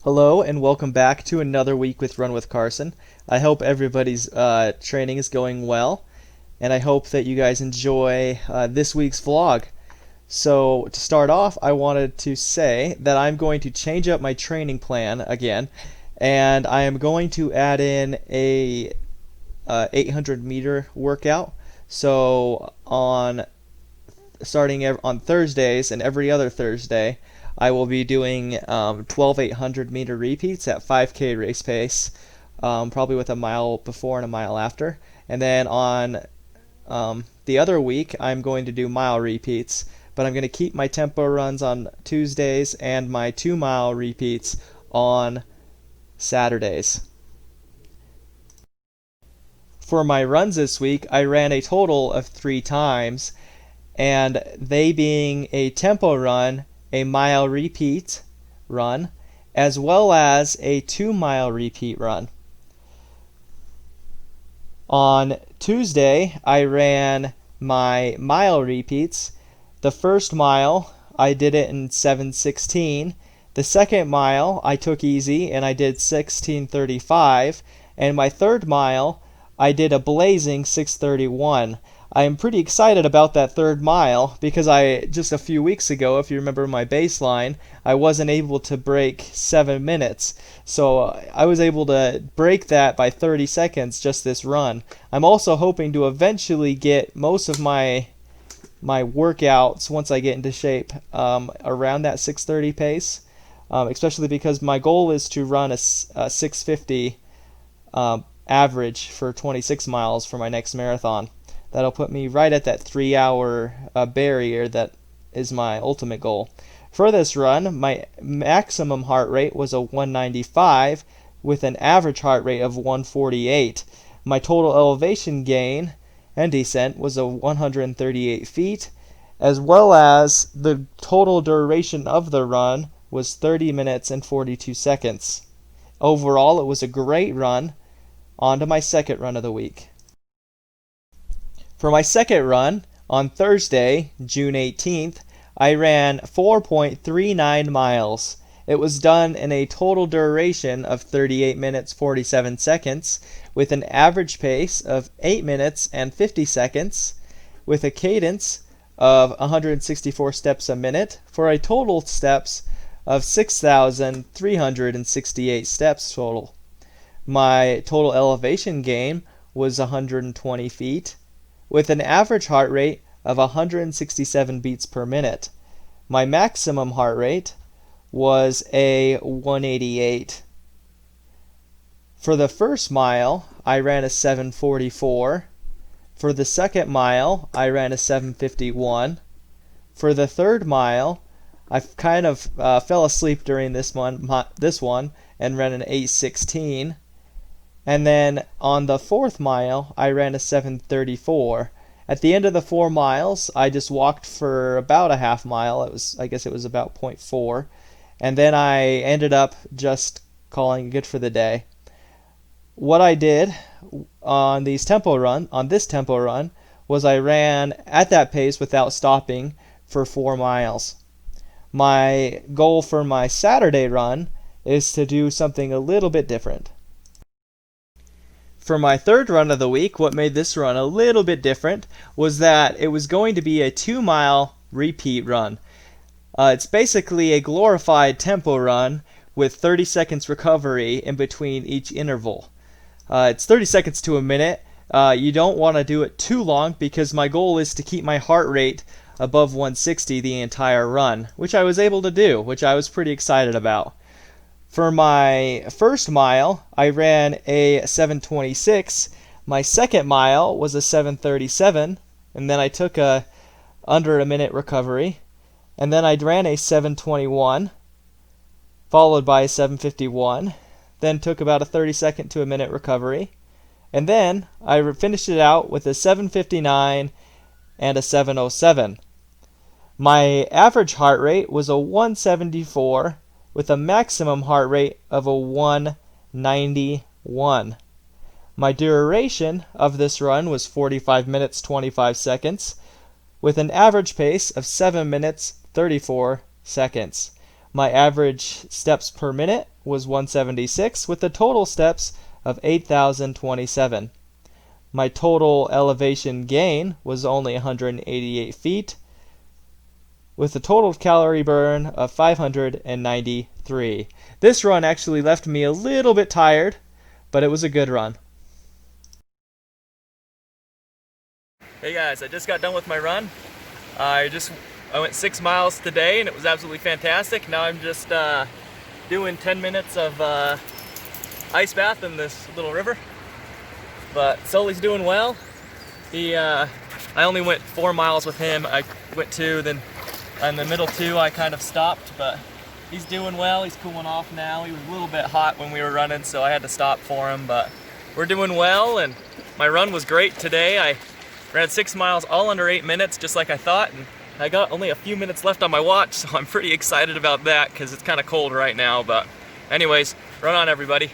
Hello and welcome back to another week with Run with Carson. I hope everybody's training is going well, and I hope that you guys enjoy this week's vlog. So to start off, I wanted to say that I'm going to change up my training plan again, and I am going to add in a 800-meter workout. So starting on Thursdays and every other Thursday, I will be doing 12 800-meter repeats at 5K race pace, probably with a mile before and a mile after. And then on the other week, I'm going to do mile repeats, but I'm going to keep my tempo runs on Tuesdays and my 2-mile repeats on Saturdays. For my runs this week, I ran a total of 3 times, and they being a tempo run, a mile repeat run, as well as a 2-mile repeat run. On Tuesday, I ran my mile repeats. The first mile, I did it in 7:16. The second mile, I took easy and I did 16:35. And my third mile, I did a blazing 6:31. I am pretty excited about that third mile because just a few weeks ago, if you remember my baseline, I wasn't able to break 7 minutes. So I was able to break that by 30 seconds just this run. I'm also hoping to eventually get most of my workouts once I get into shape around that 6:30 pace, especially because my goal is to run a 6:50 average for 26 miles for my next marathon. That'll put me right at that 3-hour barrier that is my ultimate goal. For this run, my maximum heart rate was a 195 with an average heart rate of 148. My total elevation gain and descent was a 138 feet, as well as the total duration of the run was 30 minutes and 42 seconds. Overall, it was a great run. On to my second run of the week. For my second run, on Thursday, June 18th, I ran 4.39 miles. It was done in a total duration of 38 minutes 47 seconds, with an average pace of 8 minutes and 50 seconds, with a cadence of 164 steps a minute, for a total steps of 6,368 steps total. My total elevation gain was 120 feet, with an average heart rate of 167 beats per minute. My maximum heart rate was a 188. For the first mile, I ran a 7:44. For the second mile, I ran a 7:51. For the third mile, I kind of fell asleep during this one and ran an 8:16. And then on the fourth mile, I ran a 7:34. At the end of the 4 miles, I just walked for about a half mile. I guess it was about 0.4. And then I ended up just calling it good for the day. What I did on this tempo run, was I ran at that pace without stopping for 4 miles. My goal for my Saturday run is to do something a little bit different. For my third run of the week, what made this run a little bit different was that it was going to be a 2-mile repeat run. It's basically a glorified tempo run with 30 seconds recovery in between each interval. It's 30 seconds to a minute. You don't want to do it too long because my goal is to keep my heart rate above 160 the entire run, which I was able to do, which I was pretty excited about. For my first mile, I ran a 7:26. My second mile was a 7:37, and then I took a under a minute recovery. And then I ran a 7:21, followed by a 7:51, then took about a 30-second to a minute recovery. And then I finished it out with a 7:59 and a 7:07. My average heart rate was a 174 with a maximum heart rate of a 191. My duration of this run was 45 minutes 25 seconds with an average pace of 7 minutes 34 seconds. My average steps per minute was 176 with the total steps of 8,027. My total elevation gain was only 188 feet with a total calorie burn of 593. This run actually left me a little bit tired, but it was a good run. Hey guys, I just got done with my run. I went 6 miles today and it was absolutely fantastic. Now I'm just doing 10 minutes of ice bath in this little river. But Sully's doing well. I only went 4 miles with him. I went 2, then in the middle 2 I kind of stopped, but he's doing well. He's cooling off now. He was a little bit hot when we were running, so I had to stop for him, but we're doing well, and my run was great today. I ran 6 miles all under 8 minutes, just like I thought, and I got only a few minutes left on my watch, so I'm pretty excited about that because it's kind of cold right now. But anyways, run on everybody.